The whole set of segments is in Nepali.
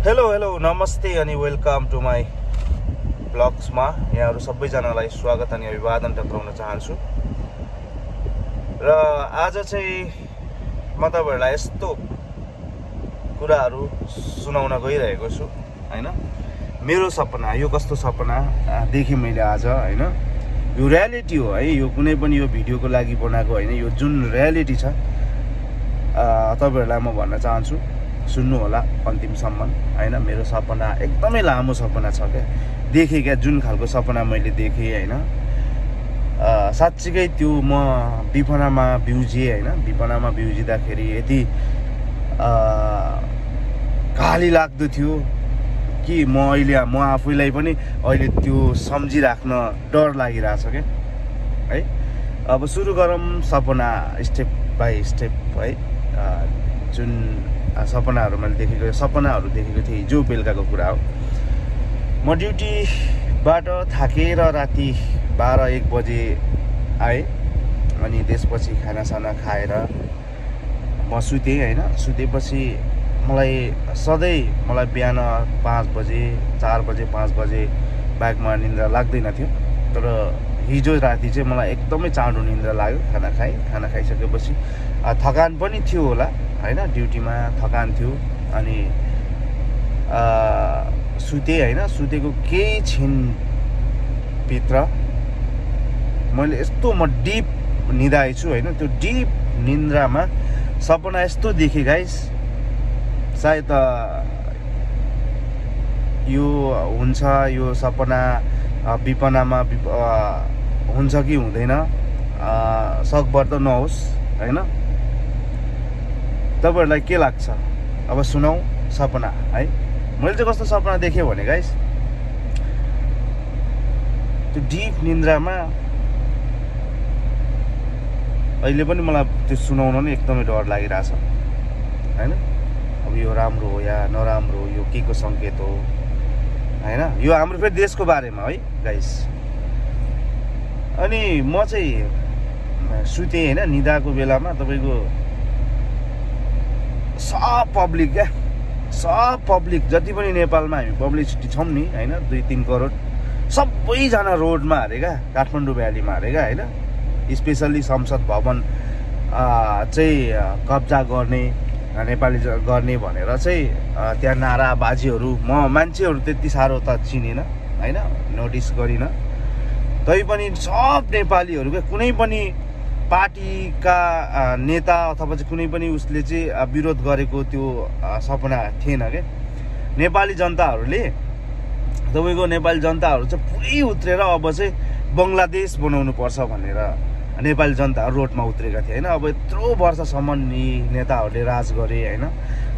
हेलो नमस्ते अनि वेलकम टु माई ब्लग्समा यहाँहरु सबैजनालाई स्वागत अनि अभिवादन टक्राउन चाहन्छु। र आज चाहिँ म तपाईहरुलाई यस्तो कुराहरु सुनाउन गइरहेको छु हैन। मेरो सपना, यो कस्तो सपना देखे मैले आज हैन। यो रियालिटी हो है, यो कुनै पनि यो भिडियोको लागि बनाएको हैन, यो जुन रियालिटी छ तपाईहरुलाई म भन्न चाहन्छु, सुन्नु होला अन्तिमसम्म हैन। मेरो सपना एकदमै लामो सपना छ के, देखे क्या जुन खालको सपना मैले देखे हैन। साच्चीकै त्यो म विपनामा बिउजिए हैन। विपनामा बिउजिदाखेरि यति गाली लाग्दो थियो कि म आफैलाई पनि अहिले त्यो सम्झिराख्न डर लागिरहेछ के है। अब सुरु गरौँ सपना स्टेप बाई स्टेप है। जुन सपनाहरु मैले सपनाहरु देखेको थिएँ हिजो बेलुकाको कुरा हो। म ड्युटीबाट थाकेर राति 12-1 बजे आए अनि त्यसपछि खानासाना खाएर म सुतेँ हैन। सुतेपछि मलाई बिहान 5 बजे 4 बजे 5 बजे बाइकमा निन्द्रा लाग्दैन थियो, तर हिजो राति चाहिँ मलाई एकदमै चाँडो निन्द्रा लाग्यो। खाना खाइसकेपछि थकान पनि थियो होला हैन, ड्युटीमा थकान थियो अनि सुते हैन। सुतेको केही क्षण भित्र मैले यस्तो म डिप निदाएछु हैन। त्यो डिप निन्द्रामा सपना यस्तो देखे गाइस, सायद यो हुन्छ, यो सपना विपनामा हुन्छ कि हुँदैन, सकभर त नहोस् हैन। तपाईहरुलाई के लाग्छ अब सुनाऊ सपना है। मैले चाहिँ कस्तो सपना देखेँ भने गाइस, त्यो डिप निन्द्रामा अहिले पनि मलाई त्यो सुनाउन नै एकदमै डर लागिरहेछ हैन। अब यो राम्रो हो या नराम्रो हो, यो के को संकेत हो हैन। यो हाम्रो फेरि देशको बारेमा है गाइस। अनि म चाहिँ सुते हैन, निदाको बेलामा तपाईको सब पब्लिक जति पनि नेपालमा हामी पब्लिसिटी छौं नि हैन, 2-3 करोड सबैजना रोडमा हारेका, काठमाडौँ भ्यालीमा हारेका हैन। स्पेशली संसद भवन चाहिँ कब्जा गर्ने, नेपाली गर्ने भनेर चाहिँ त्यहाँ नाराबाजीहरू मान्छेहरू त्यति साह्रो त चिनेन हैन, नोटिस गरिन। तैपनि सब नेपालीहरू के कुनै पनि पार्टीका नेता अथवा चाहिँ कुनै पनि उसले चाहिँ विरोध गरेको त्यो सपना थिएन के। नेपाली जनताहरूले चाहिँ पुरै उत्रेर अब चाहिँ बङ्गलादेश बनाउनु पर्छ भनेर नेपाली जनताहरू रोडमा उत्रेका थिए हैन। अब यत्रो वर्षसम्म यी नेताहरूले राज गरे हैन,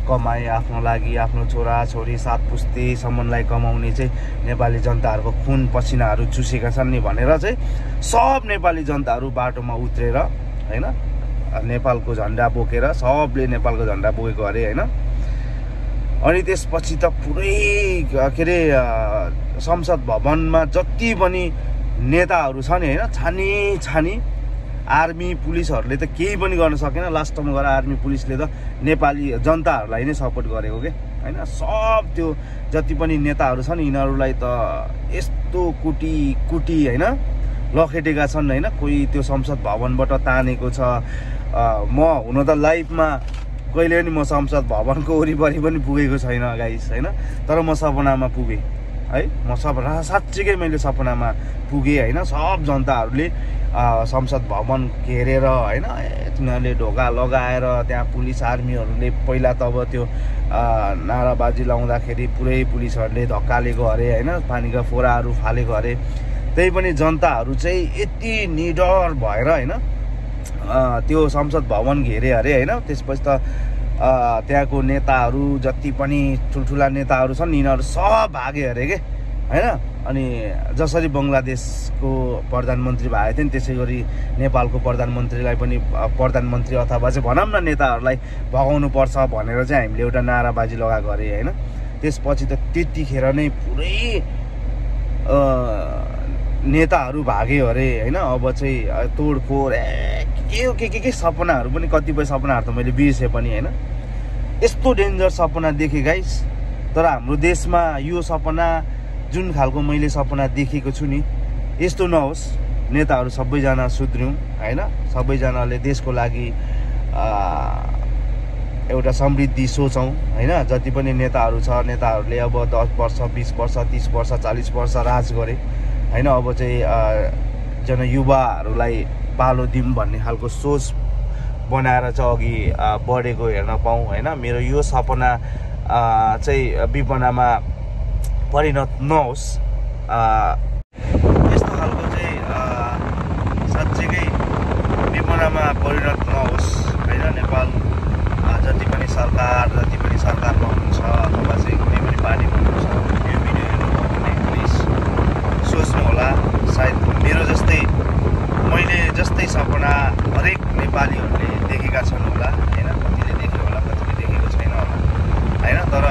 कमाए आफ्नो लागि, आफ्नो छोरा छोरी 7 पुस्तेसम्मलाई कमाउने चाहिँ नेपाली जनताहरूको खुन पसिनाहरू चुसेका छन् नि भनेर चाहिँ सब नेपाली जनताहरू बाटोमा उत्रेर हैन, नेपालको झन्डा बोकेर सबले नेपालको झन्डा बोकेको अरे हैन। अनि त्यसपछि त पुरै के अरे संसद भवनमा जति पनि नेताहरू छ नि हैन, छानी आर्मी पुलिसहरूले त केही पनि गर्न सकेन। लास्टमा गएर आर्मी पुलिसले त नेपाली जनताहरूलाई नै सपोर्ट गरेको के हैन। सब त्यो जति पनि नेताहरू छन् यिनीहरूलाई त यस्तो कुटी हैन लखेटेका छन् हैन। कोही त्यो संसद भवनबाट तानेको छ। म हुन त लाइफमा कहिले पनि म संसद भवनको वरिपरि पनि पुगेको छैन गाइस हैन, तर म सपनामा पुगे है। म साच्चीकै मैले सपनामा पुगे हैन। सब जनताहरूले संसद भवन घेरेर हैन, तिनीहरूले ढोका लगाएर त्यहाँ पुलिस आर्मीहरूले पहिला त अब त्यो नाराबाजी लाउँदाखेरि पुरै पुलिसहरूले धक्कालेको अरे हैन, पानीका फोराहरू फालेको अरे। त्यही पनि जनताहरू चाहिँ यति निडर भएर हैन त्यो संसद भवन घेरे अरे हैन। त्यसपछि त त्यहाँको नेताहरू जति पनि ठुल्ठुला नेताहरू छन् यिनीहरू सब भागे अरे के हैन। अनि जसरी बङ्गलादेशको प्रधानमन्त्री भएको थियो नि, त्यसै गरी नेपालको प्रधानमन्त्रीलाई पनि प्रधानमन्त्री अथवा चाहिँ भनौँ न नेताहरूलाई भगाउनु पर्छ भनेर चाहिँ हामीले एउटा नाराबाजी लगाएको अरे हैन। त्यसपछि त त्यतिखेर नै पुरै नेताहरू भागे अरे हैन। अब चाहिँ तोडफोड के सपनाहरू पनि, कतिपय सपनाहरू त मैले बिर्सेँ पनि हैन। यस्तो डेन्जर सपना देखेँ गाइस तर हाम्रो देशमा यो सपना जुन खालको मैले सपना देखेको छु नि यस्तो नहोस्। नेताहरू सबैजना सुध्रियौँ हैन, सबैजनाले देशको लागि एउटा समृद्धि सोचौँ हैन। जति पनि नेताहरू छ, नेताहरूले अब 10 वर्ष 20 वर्ष 30 वर्ष 40 वर्ष राज गरे हैन। अब चाहिँ जनयुवाहरूलाई पालो दिउँ भन्ने खालको सोच बनाएर चाहिँ अघि बढेको हेर्न पाऊँ हैन। मेरो यो सपना चाहिँ विपनामा परिणत नहोस्। यस्तो खालको चाहिँ साँच्चीकै विपनामा परिणत नहोस् हैन। नेपाल जति पनि सरकारमा हुनुहुन्छ अथवा चाहिँ कुनै पनि पार्टीमा हुनुहुन्छ, यो भिडियो हेर्नु भने प्लिज सोच्नु होला। सायद मेरो जस्तै मैले जस्तै सपना हरेक नेपालीहरूले देखेका छन् होला हैन। कतिले देख्यो होला, कतिले देखेको छैन होला हैन। तर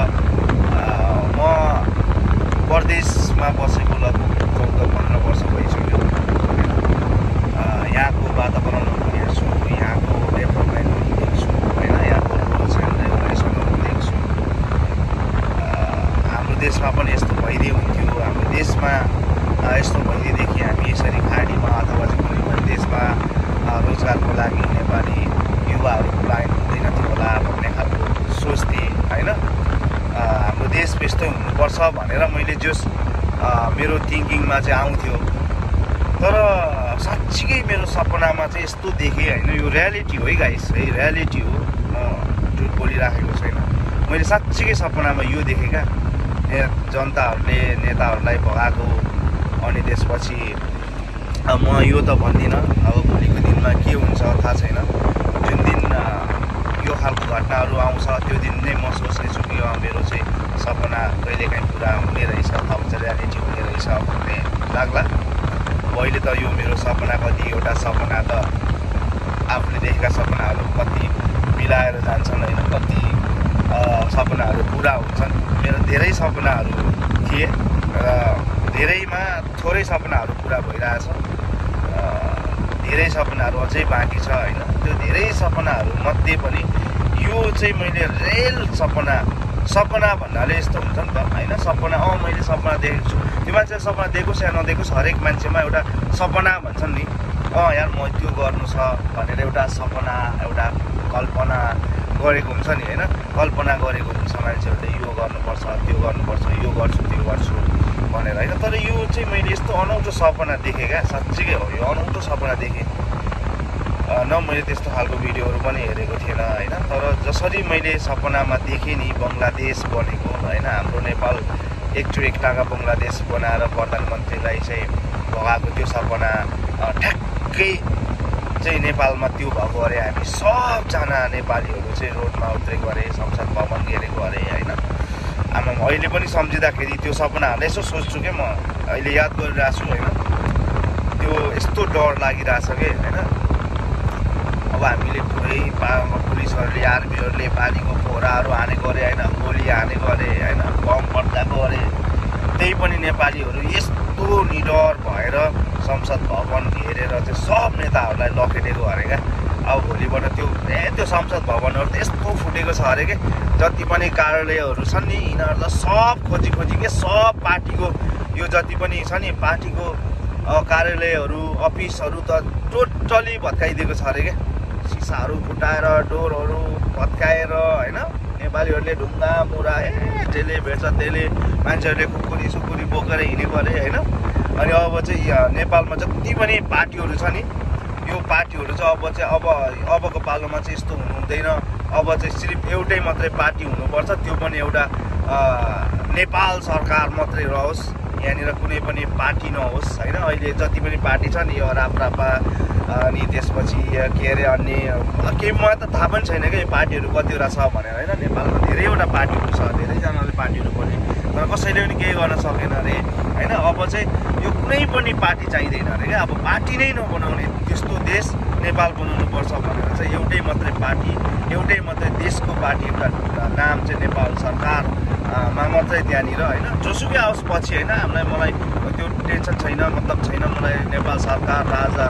म परदेशमा बसेको लगभग 14-15 वर्ष भइसक्यो। यहाँको वातावरणहरू हेर्छु, यहाँको डेभलपमेन्टहरू देख्छु होइन, यहाँको रुल्स एन्ड रेगुलेसनहरू देख्छु। हाम्रो देशमा पनि यस्तो भइदिए हुन्थ्यो, हाम्रो देशमा यस्तो भइदिएदेखि हामी यसरी खाडीमा अथवा चाहिँ कुनै पनि देशमा रोजगारको लागि नेपाली युवाहरूको लाइन हुँदैन थियो होला भन्ने खालको सोच्थेँ होइन। हाम्रो देश यस्तो हुनुपर्छ भनेर मैले जस मेरो थिङ्किङमा चाहिँ आउँथ्यो। तर साँच्चीकै मेरो सपनामा चाहिँ यस्तो देखेँ होइन। यो रियालिटी हो है गाइस, है रियालिटी हो, म झुट बोलिराखेको छैन। मैले साँच्चीकै सपनामा यो देखेँ क्या, जनताहरूले नेताहरूलाई भगाएको। अनि त्यसपछि म यो त भन्दिनँ, अब भोलिको दिनमा के हुन्छ थाहा छैन। जुन दिन यो खालको घटनाहरू आउँछ त्यो दिन नै म सोच्नेछु कि मेरो चाहिँ सपना कहिलेकाहीँ पुरा हुने रहेछ, अब चाहिँ रियालिटी हुने रहेछ भन्ने लाग्ला। अहिले त यो मेरो सपना कतिवटा सपना त आफूले देखेका सपनाहरू कति मिलाएर जान्छन् होइन, कति सपनाहरू पुरा हुन्छन्। मेरो धेरै सपनाहरू थिए र धेरैमा थोरै सपनाहरू पुरा भइरहेछ, धेरै सपनाहरू अझै बाँकी छ होइन। त्यो धेरै सपनाहरू मध्ये पनि यो चाहिँ मैले रेल सपना भन्नाले यस्तो हुन्छ नि त होइन। सपना मैले सपना देखेको छु, त्यो मान्छेले सपना देखोस् या नदेखोस् हरेक मान्छेमा एउटा सपना भन्छन् नि। यार म त्यो गर्नु छ भनेर एउटा सपना, एउटा कल्पना गरेको हुन्छ नि होइन। कल्पना गरेको हुन्छ मान्छेहरूले, यो गर्नुपर्छ, त्यो गर्नुपर्छ, यो गर्छु त्यो गर्छु भनेर होइन। तर यो चाहिँ मैले यस्तो अनौठो सपना देखेँ क्या, साँच्चीकै हो यो अनौठो सपना देखेँ। मैले त्यस्तो खालको भिडियोहरू पनि हेरेको थिएन होइन। तर जसरी मैले सपनामा देखेँ नि बङ्गलादेश बनेको होइन, हाम्रो नेपाल एकटाका बङ्गलादेश बनाएर प्रधानमन्त्रीलाई चाहिँ भगाएको त्यो सपना ठ्याक्कै चाहिँ नेपालमा त्यो भएको अरे। हामी सबजना नेपालीहरू चाहिँ रोडमा उत्रेको अरे, संसद भवन घेरेको अरे होइन। आमा अहिले पनि सम्झिँदाखेरि त्यो सपनाहरूलाई यसो सोच्छु क्या, म अहिले याद गरिरहेको छु होइन। त्यो यस्तो डर लागिरहेछ कि होइन। अब हामीले पुरै पुलिसहरूले आर्मीहरूले पानीको फोराहरू हानेको अरे होइन, गोली हानेको अरे होइन, बम पड्काएको अरे। त्यही पनि नेपालीहरू यस्तो निडर भएर संसद भवन घेरेर चाहिँ सब नेताहरूलाई लखेटेको अरे क्या। अब भोलिबाट त्यो संसद भवनहरू त यस्तो फुटेको छ अरे कि जति पनि कार्यालयहरू छन् नि यिनीहरू त सब खोजी के सब पार्टीको यो जति पनि छ नि पार्टीको कार्यालयहरू अफिसहरू त टोटली भत्काइदिएको छ अरे क्या। सिसाहरू फुटाएर डोरहरू भत्काएर होइन। नेपालीहरूले ढुङ्गा मुरा त्यसले भेट्छ त्यसले मान्छेहरूले खुकुरी बोकेर हिँडेको अरे होइन। अनि अब चाहिँ नेपालमा जति पनि पार्टीहरू छ नि यो पार्टीहरू चाहिँ अबको पालोमा चाहिँ यस्तो हुनु हुँदैन। अब चाहिँ सिर्फ एउटै मात्रै पार्टी हुनुपर्छ, त्यो पनि एउटा नेपाल सरकार मात्रै रहोस्, यहाँनिर कुनै पनि पार्टी नहोस् होइन। अहिले जति पनि पार्टी छ नि यो राप्रपा अनि त्यसपछि के अरे अन्य केही मलाई त थाहा पनि छैन क्या यो पार्टीहरू कतिवटा छ भनेर होइन। नेपालमा धेरैवटा पार्टीहरू छ, धेरैजनाले पार्टीहरू पनि, तर कसैले पनि केही गर्न सकेन अरे होइन। अब चाहिँ यो कुनै पनि पार्टी चाहिँदैन अरे क्या। अब पार्टी नै नबनाउने त्यस्तो देश नेपाल बनाउनुपर्छ भनेर चाहिँ एउटै मात्रै पार्टी, एउटै मात्रै देशको पार्टी, एउटा नाम चाहिँ नेपाल सरकारमा मात्रै त्यहाँनिर होइन। जोसुकै आओस् पछि होइन, मलाई त्यो टेन्सन छैन, मतलब छैन मलाई। नेपाल सरकार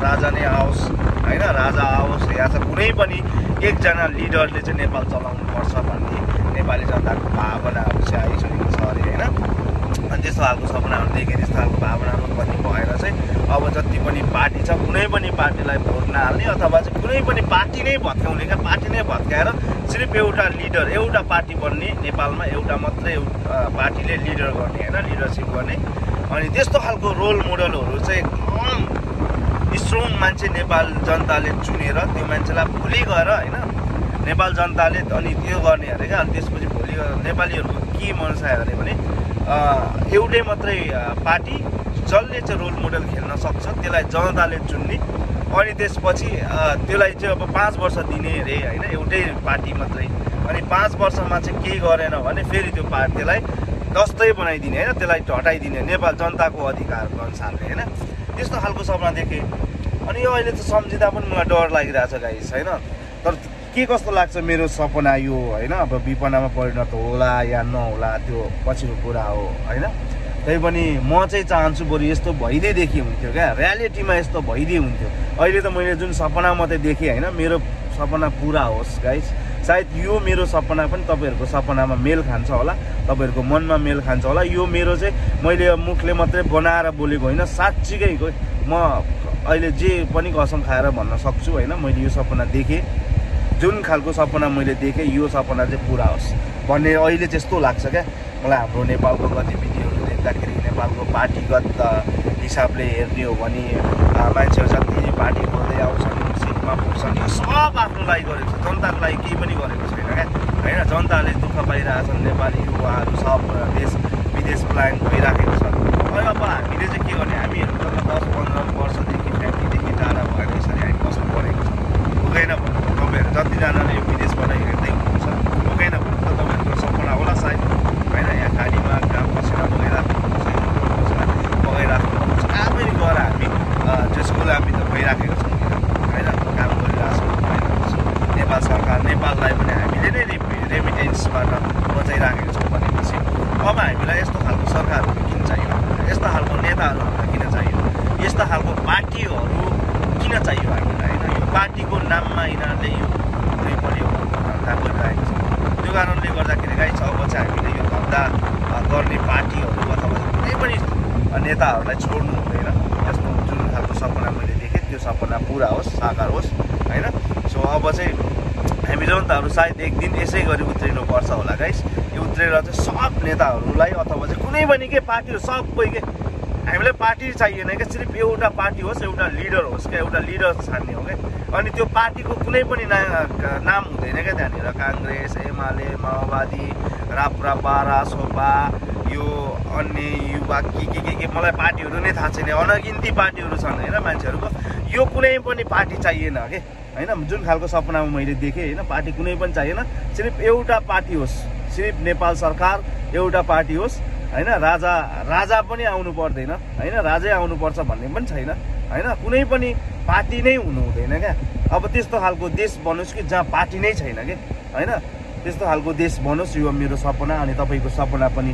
राजा नै आओस् होइन, राजा आओस् या चाहिँ कुनै पनि एकजना लिडरले चाहिँ नेपाल चलाउनुपर्छ भन्ने नेपाली जनताको भावनाहरू चाहिँ आइसकेको छ। खालको सपनाहरू देखेँ, त्यस्तो खालको भावनाहरू पनि भएर चाहिँ अब जति पनि पार्टी छ कुनै पनि पार्टीलाई भोट नहाल्ने अथवा चाहिँ कुनै पनि पार्टी नै भत्काउने क्या, पार्टी नै भत्काएर सिर्फ एउटा लिडर, एउटा पार्टी बन्ने, नेपालमा एउटा मात्रै पार्टीले लिडर गर्ने होइन, लिडरसिप गर्ने। अनि त्यस्तो खालको रोल मोडलहरू चाहिँ एकदम स्ट्रङ मान्छे नेपाल जनताले चुनेर त्यो मान्छेलाई भोलि गएर होइन नेपाल जनताले अनि त्यो गर्ने अरे क्या। अनि त्यसपछि भोलि नेपालीहरूको के मनसा अरे भने एउटै मात्रै पार्टी जसले चाहिँ रोल मोडल खेल्न सक्छ त्यसलाई जनताले चुन्ने, अनि त्यसपछि त्यसलाई चाहिँ अब 5 वर्ष दिने अरे होइन, एउटै पार्टी मात्रै। अनि 5 वर्षमा चाहिँ केही गरेन भने फेरि त्यो पार्टीलाई जस्तै बनाइदिने होइन, त्यसलाई हटाइदिने नेपाल जनताको अधिकारको अनुसारले होइन। त्यस्तो खालको सपना देखेँ। अनि यो अहिले त सम्झिँदा पनि मलाई डर लागिरहेछ गाइस होइन। तर के कस्तो लाग्छ मेरो सपना यो होइन, अब विपनामा परिणत होला या नहोला त्यो पछिको कुरा हो होइन। तै पनि म चाहिँ चाहन्छु बरु यस्तो भइदिएदेखि हुन्थ्यो क्या, रियालिटीमा यस्तो भइदिए हुन्थ्यो। अहिले त मैले जुन सपना मात्रै देखेँ होइन, मेरो सपना पुरा होस् गाइस। सायद यो मेरो सपना पनि तपाईँहरूको सपनामा मेल खान्छ होला, तपाईँहरूको मनमा मेल खान्छ होला। यो मेरो चाहिँ मैले मुखले मात्रै बनाएर बोलेको होइन, साँच्चीकै म अहिले जे पनि कसम खाएर भन्न सक्छु होइन। मैले यो सपना देखेँ, जुन खालको सपना मैले देखेँ यो सपना चाहिँ पुरा होस् भन्ने अहिले त्यस्तो लाग्छ क्या मलाई। हाम्रो नेपालको गतिविधिहरू देख्दाखेरि, नेपालको पार्टीगत हिसाबले हेर्ने हो भने मान्छेहरू जति पार्टी बोल्दै आउँछन्, सिटमा पुग्छन्, यो सब आफ्नो लागि गरेको छ, जनताको लागि केही पनि गरेको छैन क्या होइन। जनताले दुःख पाइरहेछन्, नेपाली युवाहरू सब देश विदेश पलायन भइराखेको छ। अनि अब हामीले चाहिँ के गर्ने, हामीहरू त 10-15 वर्षदेखि फ्याक्ट्रीदेखि टाढा भएर यसरी हामी बस्नु परेको छ। पुगेन भने तपाईँहरू जतिजनाले यो विदेशबाट हेर्दै हुनुहुन्छ, पुगेन भने त तपाईँहरूको सपना होला सायद होइन। यहाँ खाडीमा काम पसिना बगाइराख्नुहुन्छ, बगाइराख्नुहुन्छ, कामै गएर हामी त्यसको हामी त भइराखेको छौँ होइन, काम गरिरहेछौँ होइन। नेपाल सरकार, नेपाललाई पनि हामीले नै रेमिटेन्सबाट बचाइराखेको छौँ भनेपछि अब हामीलाई यस्तो खालको सरकारहरू किन चाहियो, यस्तो खालको नेताहरू हामीलाई किन चाहियो, यस्ता खालको पार्टीहरू किन चाहियो हामीलाई होइन। यो पार्टीको नाममा यिनीहरूले यो परियो धन्दा गरिरहेको छ। त्यो कारणले गर्दाखेरि गाइस अब चाहिँ हामीले यो धन्दा गर्ने पार्टीहरू अथवा कुनै पनि नेताहरूलाई छोड्नु हुँदैन। यस्तो जुन खालको सपना मैले देखेँ त्यो सपना पुरा होस्, साकार होस् होइन। सो अब चाहिँ हामी जनताहरू सायद एक दिन यसै गरी उत्रिनुपर्छ होला गाइस। यो उत्रेर चाहिँ सब नेताहरूलाई अथवा चाहिँ कुनै पनि के पार्टीहरू सबै के हामीलाई पार्टी चाहिएन क्या, सिर्फ एउटा पार्टी होस्, एउटा लिडर होस् क्या, एउटा लिडर छान्ने हो क्या। अनि त्यो पार्टीको कुनै पनि नाम हुँदैन क्या त्यहाँनिर, काङ्ग्रेस, एमाले, माओवादी, राप्रपा, रासोपा, यो अन्य युवा के मलाई पार्टीहरू नै थाहा छैन, अनगिन्ती पार्टीहरू छन् होइन मान्छेहरूको। यो कुनै पनि पार्टी चाहिएन के होइन। जुन खालको सपनामा मैले देखेँ होइन, पार्टी कुनै पनि चाहिएन, सिर्फ एउटा पार्टी होस्, सिर्फ नेपाल सरकार एउटा पार्टी होस् होइन। राजा पनि आउनु पर्दैन होइन, राजै आउनुपर्छ भन्ने पनि छैन होइन। कुनै पनि पार्टी नै हुनु हुँदैन क्या। अब त्यस्तो खालको देश बनोस् कि जहाँ पार्टी नै छैन कि होइन, त्यस्तो खालको देश बनोस्, यो मेरो सपना। अनि तपाईँको सपना पनि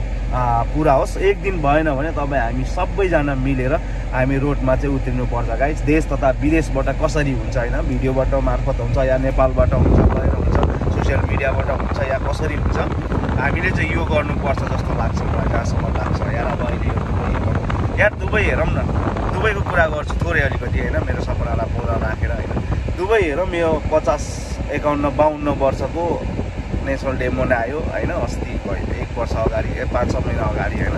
पुरा होस्। एक दिन भएन भने तपाईँ हामी सबैजना मिलेर हामी रोडमा चाहिँ उत्रिनुपर्छ गाइस। देश तथा विदेशबाट कसरी हुन्छ होइन, भिडियोबाट मार्फत हुन्छ या नेपालबाट हुन्छ, बाहिर हुन्छ, सोसियल मिडियाबाट हुन्छ या कसरी हुन्छ, हामीले चाहिँ यो गर्नुपर्छ जस्तो लाग्छ मलाई, जहाँसम्म लाग्छ यार। अब अहिले यार दुबई हेरौँ न, दुबईको कुरा गर्छु थोरै अलिकति होइन, मेरो सपनालाई पुरा राखेर होइन। दुबई हेरौँ, यो 50, 51, 52 वर्षको नेसनल डे मनायो होइन, अस्ति भयो 1 वर्ष अगाडि, 5-6 महिना अगाडि होइन।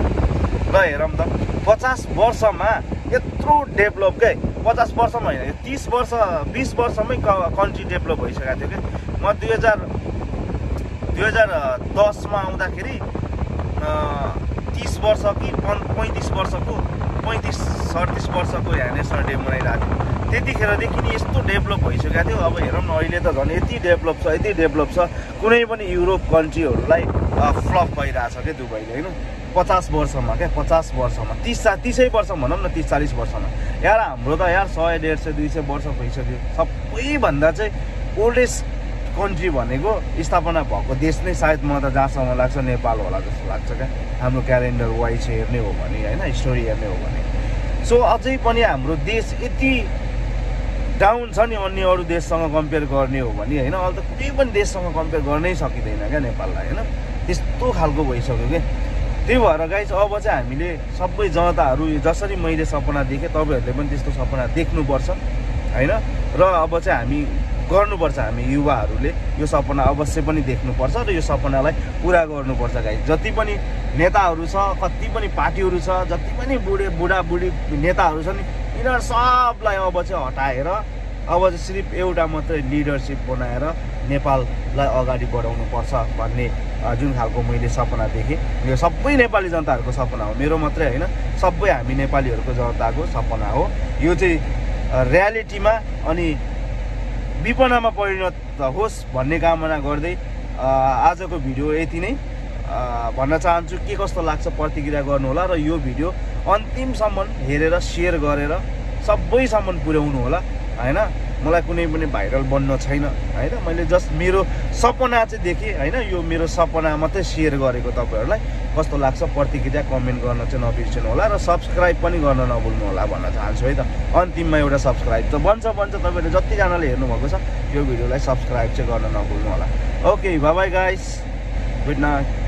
ल हेरौँ त 50 वर्षमा यत्रो डेभलप क्या, 50 वर्षमा होइन 30 वर्ष 20 वर्षमै कन्ट्री डेभलप भइसकेको थियो क्या। म 2010मा आउँदाखेरि 30 वर्ष कि 35 वर्षको 35-37 वर्षको यहाँ नेसनल डे मनाइरहेको थियो। त्यतिखेरदेखि नि यस्तो डेभलप भइसकेको थियो। अब हेरौँ न अहिले त झन् यति डेभलप छ, यति डेभलप छ, कुनै पनि युरोप कन्ट्रीहरूलाई फ्लप भइरहेछ क्या दुबईले होइन। 50 वर्षमा क्या, 50 वर्षमा 30 वर्ष भनौँ न, 30-40 वर्षमा यार। हाम्रो त यार 100, 150, 200 वर्ष भइसक्यो। सबैभन्दा चाहिँ ओल्डेस्ट कन्ट्री भनेको स्थापना भएको देश नै सायद मलाई त जहाँसम्म लाग्छ नेपाल होला जस्तो लाग्छ क्या, हाम्रो क्यालेन्डर वाइज हेर्ने हो भने होइन, हिस्टोरी हेर्ने हो भने। सो अझै पनि हाम्रो देश यति डाउन छ नि अन्य अरू देशसँग कम्पेयर गर्ने हो भने होइन। अहिले त कुनै पनि देशसँग कम्पेयर गर्नै सकिँदैन क्या नेपाललाई होइन, त्यस्तो खालको भइसक्यो क्या। त्यही भएर गाइस अब चाहिँ हामीले सबै जनताहरू जसरी मैले सपना देखेँ तपाईँहरूले पनि त्यस्तो सपना देख्नुपर्छ होइन। र अब चाहिँ हामी गर्नुपर्छ, हामी युवाहरूले यो सपना अवश्य पनि देख्नुपर्छ र यो सपनालाई पुरा गर्नुपर्छ गाइस। जति पनि नेताहरू छ, कति पनि पार्टीहरू छ, जति पनि बुढाबुढी नेताहरू छ नि, यिनीहरू सबलाई अब चाहिँ हटाएर अब चाहिँ सिर्फ एउटा मात्रै लिडरसिप बनाएर नेपाललाई अगाडि बढाउनु पर्छ भन्ने जुन खालको मैले सपना देखेँ, यो सबै नेपाली जनताहरूको सपना हो, मेरो मात्रै होइन, सबै हामी नेपालीहरूको जनताको सपना हो। यो चाहिँ रियालिटीमा अनि विपनामा परिणत होस् भन्ने कामना गर्दै आजको भिडियो यति नै भन्न चाहन्छु। के कस्तो लाग्छ प्रतिक्रिया गर्नुहोला र यो भिडियो अन्तिमसम्म हेरेर सेयर गरेर सबैसम्म पुर्याउनु होला होइन। मलाई कुनै पनि भाइरल बन्न छैन होइन, मैले जस्ट मेरो सपना चाहिँ देखेँ होइन, यो मेरो सपना मात्रै सेयर गरेको। तपाईँहरूलाई कस्तो लाग्छ प्रतिक्रिया कमेन्ट गर्न चाहिँ नबिर्सनु होला र सब्सक्राइब पनि गर्न नभुल्नु होला भन्न चाहन्छु है त। अन्तिममा एउटा सब्सक्राइब त बन्छ तपाईँहरूले जतिजनाले हेर्नुभएको छ यो भिडियोलाई सब्सक्राइब चाहिँ गर्न नभुल्नु होला। Okay, bye bye guys, good night.